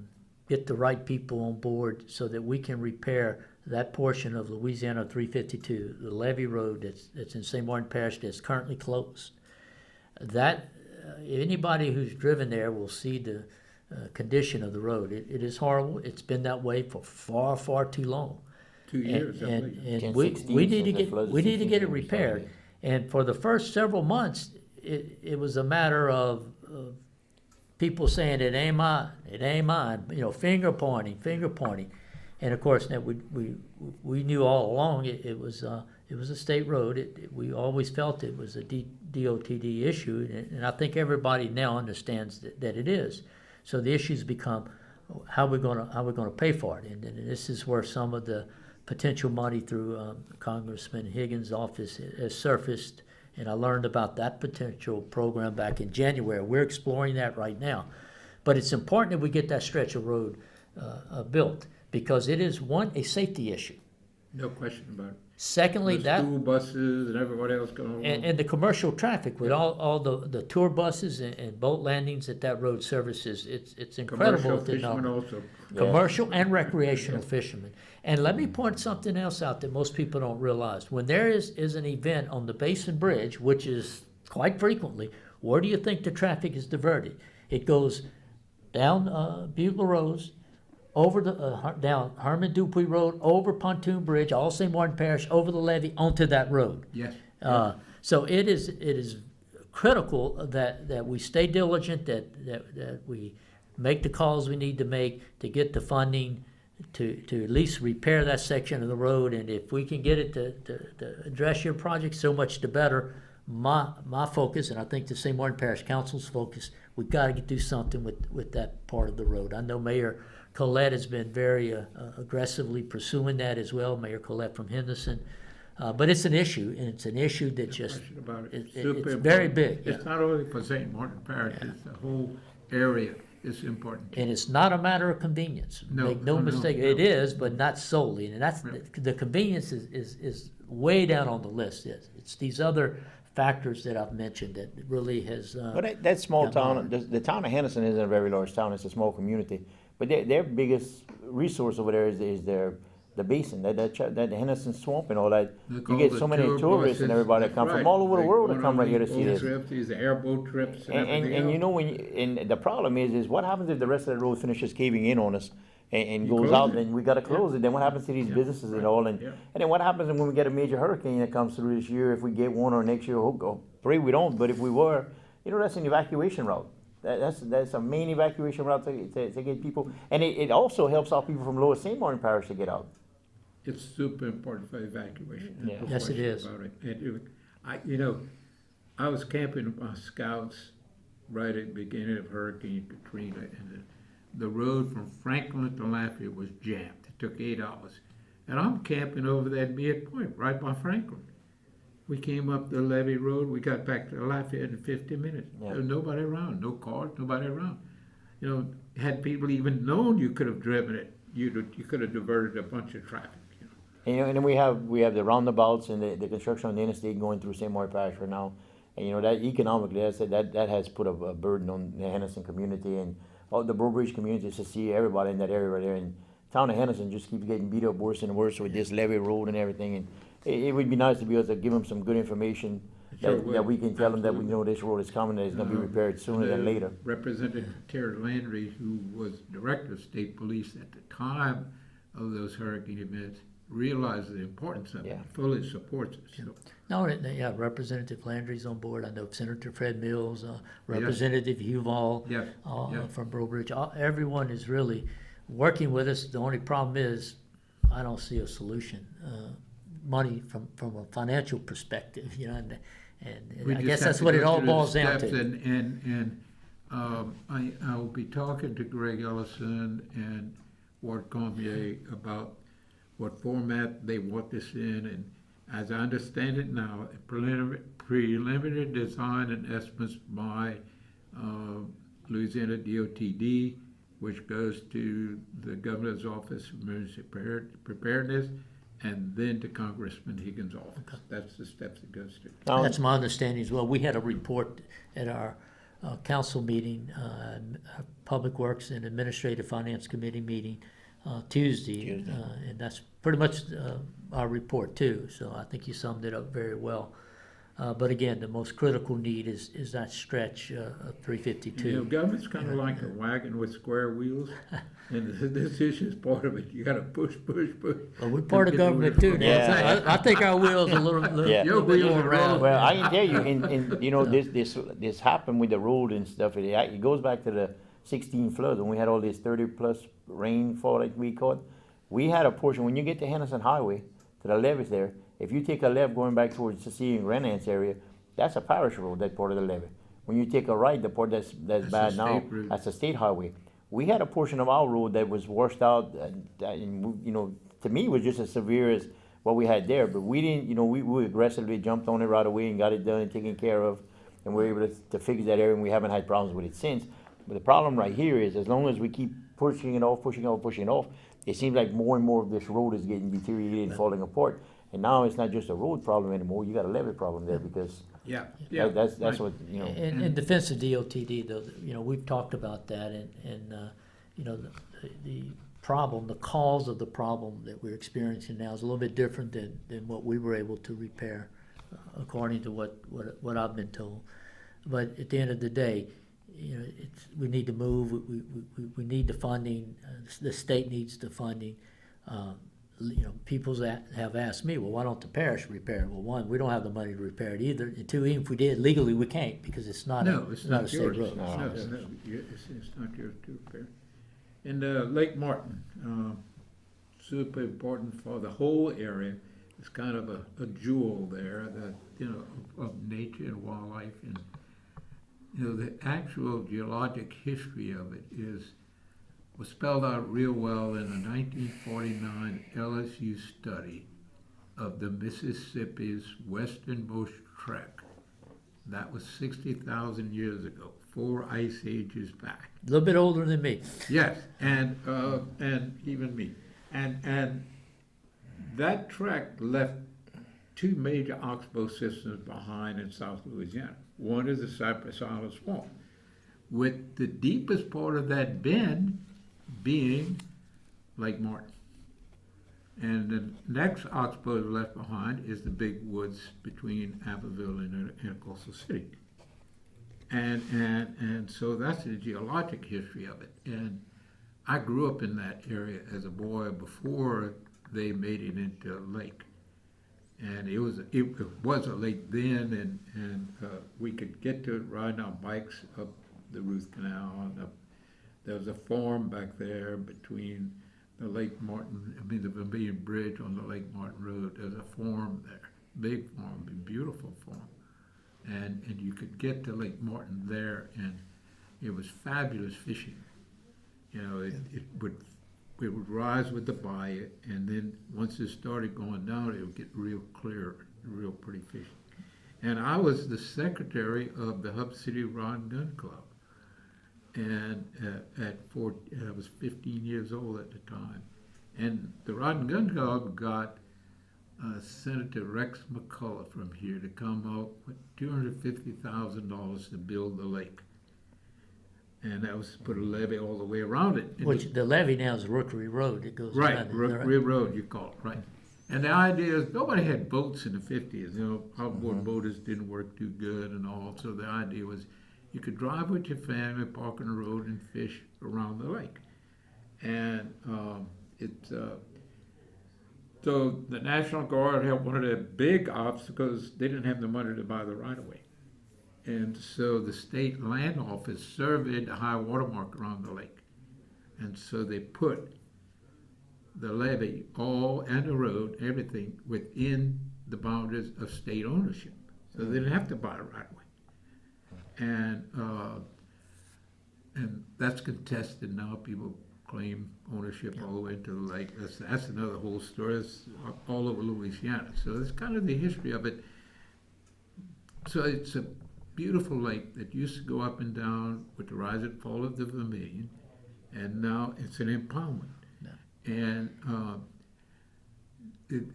get the right people on board so that we can repair that portion of Louisiana 352, the levee road that's in St. Martin Parish that's currently closed. That anybody who's driven there will see the condition of the road. It is horrible. It's been that way for far, far too long. 2 years, I believe. And 10, we 16 need to since the get, floods, we need to 16 get it when we started repaired. And for the first several months, it was a matter of people saying, it ain't mine, you know, finger pointing. And of course, now we knew all along it was a state road. We always felt it was a DOTD issue, and I think everybody now understands that it is. So the issues become, how we're gonna pay for it, and this is where some of the potential money through Congressman Higgins' office has surfaced, and I learned about that potential program back in January. We're exploring that right now, but it's important that we get that stretch of road built, because it is, one, a safety issue. No question about it. Secondly, The that school buses and everybody else going along. and the commercial traffic with all the tour buses and boat landings that road services, it's incredible Commercial to know. fishermen also. Commercial and recreational fishermen. And let me point something else out that most people don't realize. When there is an event on the Basin Bridge, which is quite frequently, where do you think the traffic is diverted? It goes down Bugler Rose, over the down Herman Dupuy Road, over Pontoon Bridge, all St. Martin Parish, over the levee, onto that road. Yes. So it is critical that we stay diligent, that we make the calls we need to make to get the funding to at least repair that section of the road. And if we can get it to address your project, so much the better. My focus, and I think the St. Martin Parish Council's focus, we've got to do something with that part of the road. I know Mayor Collette has been very aggressively pursuing that as well, Mayor Collette from Henderson. But it's an issue, and it's an issue that No just, question about it. it's Super very important. big. It's not only for St. Martin Parish, it's the whole area is important. And it's not a matter of convenience. No, Make no no, mistake, no. it is, but not solely. And that's, Right. the convenience is way down on the list. It's these other factors that I've mentioned that really has. But that small got town, moderate. the town of Henderson isn't a very large town, it's a small community. But their biggest resource over there is the basin, that Henderson swamp and all that. They You call get the so many tour tourists buses. and everybody that come That's from right. all over the They world to go come on right here to these see boat this. trips, these airboat trips and And everything you else. know, and the problem is what happens if the rest of the road finishes caving in on us and You goes close out, it. then we gotta close Yeah. it, then what happens to these Yeah. businesses and Right. all, and Yeah. then what happens when we get a major hurricane that comes through this year, if we get one, or next year, pray we don't, but if we were, that's an evacuation route. That's a main evacuation route to get people, and it also helps out people from Lower St. Martin Parish to get out. It's super important for evacuation. There's Yeah. no Yes, it question is. about it. I was camping with my scouts right at the beginning of Hurricane Katrina, and the road from Franklin to Lafayette was jammed. It took 8 hours. And I'm camping over there at midpoint, right by Franklin. We came up the levee road, we got back to Lafayette in 50 minutes. Yeah. There was nobody around, no cars, nobody around. Had people even known you could have driven it, you could have diverted a bunch of traffic. And then we have the roundabouts and the construction on the interstate going through St. Martin Parish right now. And that economically, I said that has put a burden on the Henderson community and all the Breaux Bridge community, to see everybody in that area right there. And town of Henderson just keeps getting beat up worse and worse with this levee road and everything. And it would be nice to be able to give them some good information Sure that will. we can tell them that we Absolutely. know this road is coming, that it's gonna be repaired sooner than later. Representative Terry Landry, who was director of state police at the time of those hurricane events, realized the importance of it, Yeah. fully supports it. So, No, yeah, Representative Landry's on board. I know Senator Fred Mills, Representative Huval Yes, yes. from Breaux Bridge. Everyone is really working with us. The only problem is, I don't see a solution. Money from a financial perspective, and we I just guess have that's to what go it all through the boils down steps, to. And I will be talking to Greg Ellison and Ward Cormier about what format they want this in, and as I understand it now, preliminary design and estimates by Louisiana DOTD, which goes to the Governor's Office of Emergency Preparedness, and then to Congressman Higgins' office. That's the steps it goes to. That's my understanding as well. We had a report at our council meeting, Public Works and Administrative Finance Committee meeting Tuesday. And that's pretty much our report too. So I think you summed it up very well. But again, the most critical need is that stretch of 352. You know, government's kind of like a wagon with square wheels, and this is part of it. You got to push. Well, we're part of to get government the too road. now. Yeah. So I think our wheels a little Yeah. Your bit wheels more are around. rolling. Well, I can tell you, and you know, this happened with the road and stuff. It goes back to the 16 floods when we had all this 30+ rainfall, like we call it. We had a portion when you get to Henderson Highway to the levee there. If you take a left going back towards the City and Grand Anse area, that's a parish road. That part of the levee. When you take a right, the part that's a bad now, state road. that's a state highway. We had a portion of our road that was washed out, and you know, to me, it was just as severe as what we had there. But we didn't, you know, we aggressively jumped on it right away and got it done and taken care of, and we were able to fix that area, and we haven't had problems with it since. But the problem right here is, as long as we keep pushing it off, it seems like more and more of this road is getting deteriorated and falling apart. And now it's not just a road problem anymore. You got a levee problem there because Yeah. that's right. what you know. In defense of DOTD, though, you know, we've talked about that, and you know, the problem, the cause of the problem that we're experiencing now is a little bit different than what we were able to repair, according to what I've been told. But at the end of the day, you know, we need to move. We need the funding. The state needs the funding. You know, people have asked me, well, why don't the parish repair it? Well, one, we don't have the money to repair it either. And two, even if we did, legally we can't because it's not It's not a state yours. road. No, it's not yours to repair. And Lake Martin, super important for the whole area. It's kind of a jewel there that, you know, of nature and wildlife. And, you know, the actual geologic history of it was spelled out real well in a 1949 LSU study of the Mississippi's westernmost trek. That was 60,000 years ago, 4 ice ages back. A little bit older than me. Yes, and even me, and that trek left 2 major oxbow systems behind in South Louisiana. One is the Cypress Island Swamp, with the deepest part of that bend being Lake Martin. And the next oxbow left behind is the big woods between Abbeville and Coastal City. And so that's the geologic history of it. And I grew up in that area as a boy before they made it into a lake. And it was a lake then, and we could get to it riding our bikes up the Ruth Canal. And there was a farm back there between the Lake Martin, the Vermilion Bridge on the Lake Martin Road. There's a farm there, big farm, a beautiful farm. And you could get to Lake Martin there, and it was fabulous fishing. You know, it would rise with the bayou, and then once it started going down, it would get real clear, real pretty fishing. And I was the secretary of the Hub City Rod and Gun Club, and I was 15 years old at the time. And the Rod and Gun Club got Senator Rex McCullough from here to come up with $250,000 to build the lake. And that was to put a levee all the way around it. And Which the levee now is Rookery Road. It goes right, around it. Rookery Road, you call it, right. And the idea is nobody had boats in the 50s. You know, outboard motors didn't work too good and all. So the idea was you could drive with your family, park on the road, and fish around the lake. And so the National Guard had one of the big obstacles. They didn't have the money to buy the right-of-way. And so the state land office surveyed the high water mark around the lake. And so they put the levee, and the road, everything, within the boundaries of state ownership. So they didn't have to buy a right-of-way. And that's contested now. People claim ownership all the way to the lake. That's another whole story. It's all over Louisiana. So that's kind of the history of it. So it's a beautiful lake that used to go up and down with the rise and fall of the Vermilion, and now it's an impoundment. Yeah. And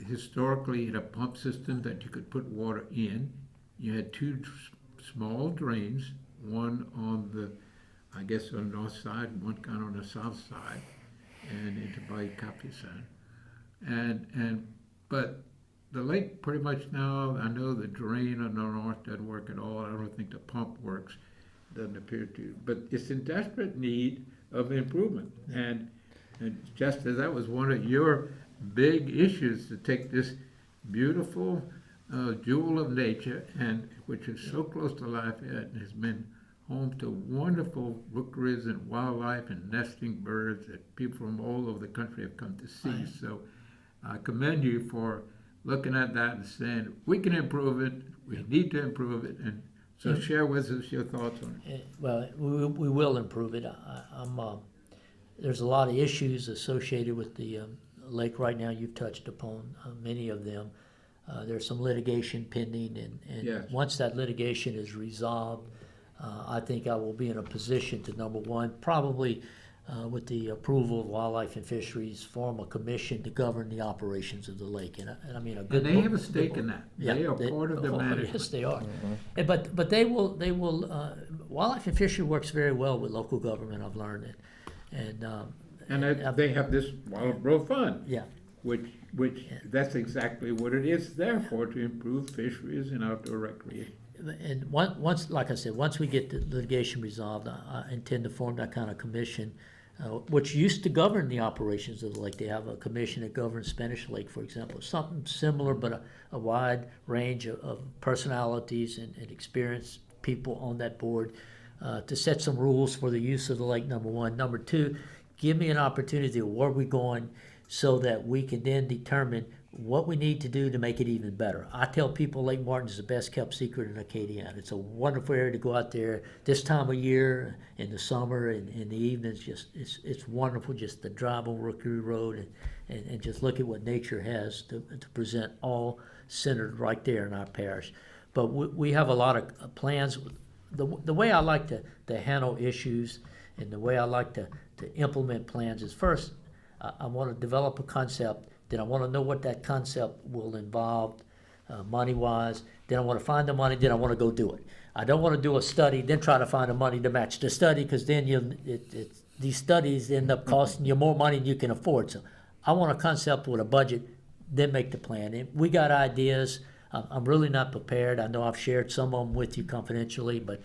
historically, it had a pump system that you could put water in. You had 2 small drains, one on the, I guess, on the north side, one kind of on the south side, and into Bay Capucin. But the lake pretty much now, I know the drain on the north doesn't work at all. I don't think the pump works, doesn't appear to. But it's in desperate need of improvement. And just as that was one of your big issues, to take this beautiful jewel of nature, and which is so close to Lafayette and has been home to wonderful rookeries and wildlife and nesting birds that people from all over the country have come to see. Right. So I commend you for looking at that and saying, we can improve it, we need to improve it, and so Yeah. share with us your thoughts on it. Well, we will improve it. There's a lot of issues associated with the lake right now. You've touched upon many of them. There's some litigation pending, and Yes. once that litigation is resolved, I think I will be in a position to, number one, probably with the approval of Wildlife and Fisheries, form a commission to govern the operations of the lake. And I mean, a good. And they have a stake in that. Yeah, They are part of the management. Yes, they are. But they will, Wildlife and Fishery works very well with local government, I've learned it. And they have this Wild Growth Fund, Yeah, which that's exactly what it is there for, to improve fisheries and outdoor recreation. and once, like I said, once we get the litigation resolved, I intend to form that kind of commission, which used to govern the operations of the lake. They have a commission that governs Spanish Lake, for example, something similar, but a wide range of personalities and experienced people on that board to set some rules for the use of the lake, number one. Number two, give me an opportunity of where we're going so that we can then determine what we need to do to make it even better. I tell people Lake Martin is the best kept secret in Acadia. It's a wonderful area to go out there this time of year in the summer and in the evenings. Just it's wonderful just to drive on Rookery Road and just look at what nature has to present, all centered right there in our parish. But we have a lot of plans. The way I like to handle issues and the way I like to implement plans is, first, I want to develop a concept. Then I want to know what that concept will involve money-wise. Then I want to find the money. Then I want to go do it. I don't want to do a study, then try to find the money to match the study, because then these studies end up costing you more money than you can afford. So I want a concept with a budget, then make the plan. And we got ideas. I'm really not prepared. I know I've shared some of them with you confidentially, but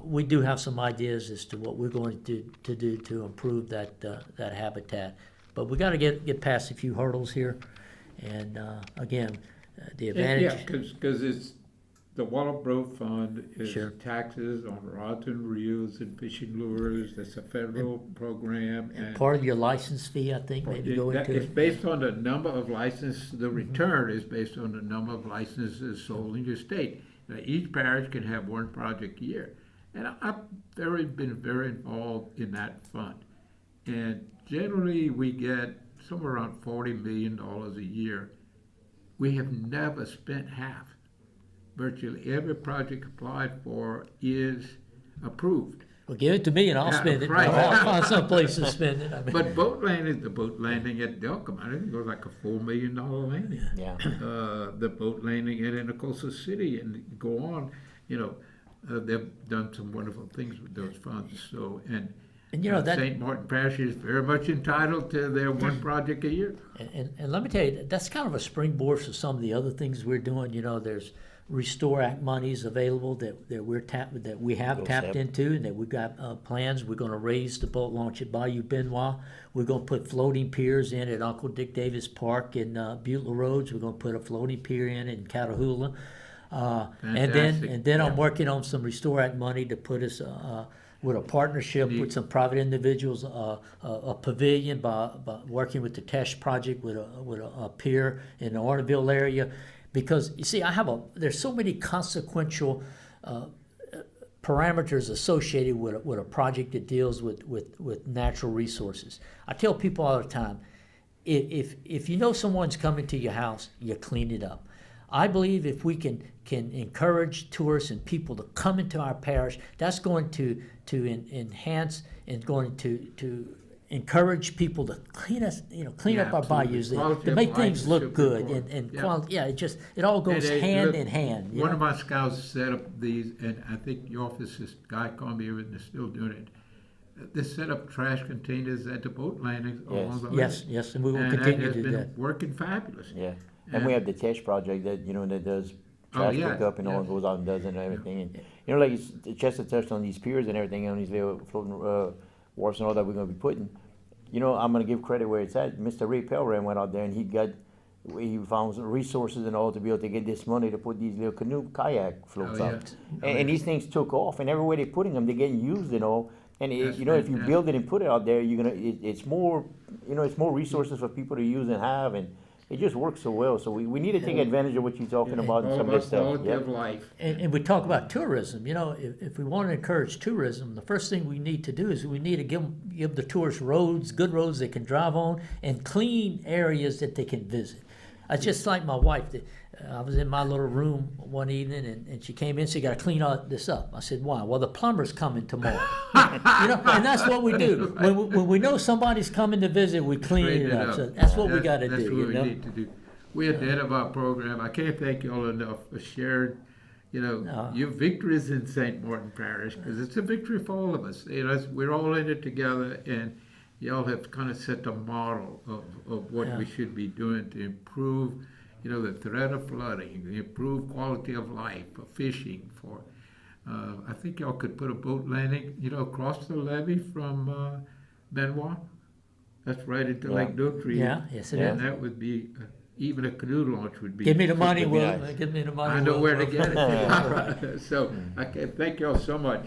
we do have some ideas as to what we're going to do to improve that habitat. But we got to get past a few hurdles here, and again, the advantage. Yeah, because it's the Wild Growth Fund is Sure. taxes on rods and reels and fishing lures. That's a federal program, and Part of your license fee, I think, maybe go into it's it. based on the number of licenses. The return is based on the number of licenses sold in your state. Now, each parish can have one project a year, and I've been very involved in that fund. And generally, we get somewhere around $40 million a year. We have never spent half. Virtually every project applied for is approved. Well, give it to me and I'll Yeah, spend it. right. I'll find some place to spend it. I mean, But the boat landing at Delcom, I think it was like a $4 million landing. Yeah. The boat landing at Anacosa City, and go on, they've done some wonderful things with those funds. So, and that. St. Martin Parish is very much entitled to their one project a year. And let me tell you, that's kind of a springboard for some of the other things we're doing. There's Restore Act monies available that we have tapped into, and that we've got plans. We're going to raise the boat launch at Bayou Benoit. We're going to put floating piers in at Uncle Dick Davis Park in Butler Roads. We're going to put a floating pier in Catahoula. And then I'm working on some Restore Act money to put us with a partnership with some private individuals, a pavilion by working with the Tesh Project with a pier in the Orneville area. Because you see, there's so many consequential parameters associated with a project that deals with natural resources. I tell people all the time, if you know someone's coming to your house, you clean it up. I believe if we can encourage tourists and people to come into our parish, that's going to enhance and going to encourage people to clean up our absolutely. bayous, to Quality make of things life is look super good important. and Yeah. quality. Yeah, it all goes hand in hand. One of my scouts set up these, and I think your office, this guy called me and is still doing it. They set up trash containers at the boat landings along the lake. Yes, and we will And continue that to has do been that. working fabulous. Yeah. And we have the test project that, you know, that does trash yes, pickup and all, yes. goes out and does it and everything. And, you know, like Chester touched on these piers and everything, on these little floating, wharfs and all that we're gonna be putting. You know, I'm gonna give credit where it's at. Mr. Ray Pelran went out there and he found some resources and all to be able to get this money to put these little canoe kayak floats Oh, out. yeah. And these things took off, and everywhere they're putting them, they're getting used and all. And That's you know, if you fantastic. build it and put it out there, you're gonna, it's more, you know, it's more resources for people to use and have, and it just works so well. So we need to take advantage of what you're talking about and All some of this about stuff. quality Yep. of life. And we talk about tourism, you know, if we want to encourage tourism, the first thing we need to do is we need to give the tourists roads, good roads they can drive on, and clean areas that they can visit. I just like my wife, I was in my little room one evening and she came in, she got to clean all this up. I said, why? Well, the plumber's coming tomorrow. You know, and that's what we do. When we know somebody's coming to visit, we clean it up. So that's what we got to do, That's you what we know? need to do. We're at the end of our program. I can't thank you all enough for sharing, you know, No. your victories in St. Martin Parish, because it's a victory for all of us. You know, we're all in it together, and y'all have kind of set the model of what Yeah. we should be doing to improve, you know, the threat of flooding, the improved quality of life, for fishing, for, I think y'all could put a boat landing, you know, across the levee from Benoit. That's right into Yeah. Lake Dotree. Yeah, yes it And is. that would be, even a canoe launch would be. Give me the money, It'd be Will. nice. Give me the money. I know Will. where to get it. So I can thank y'all so much.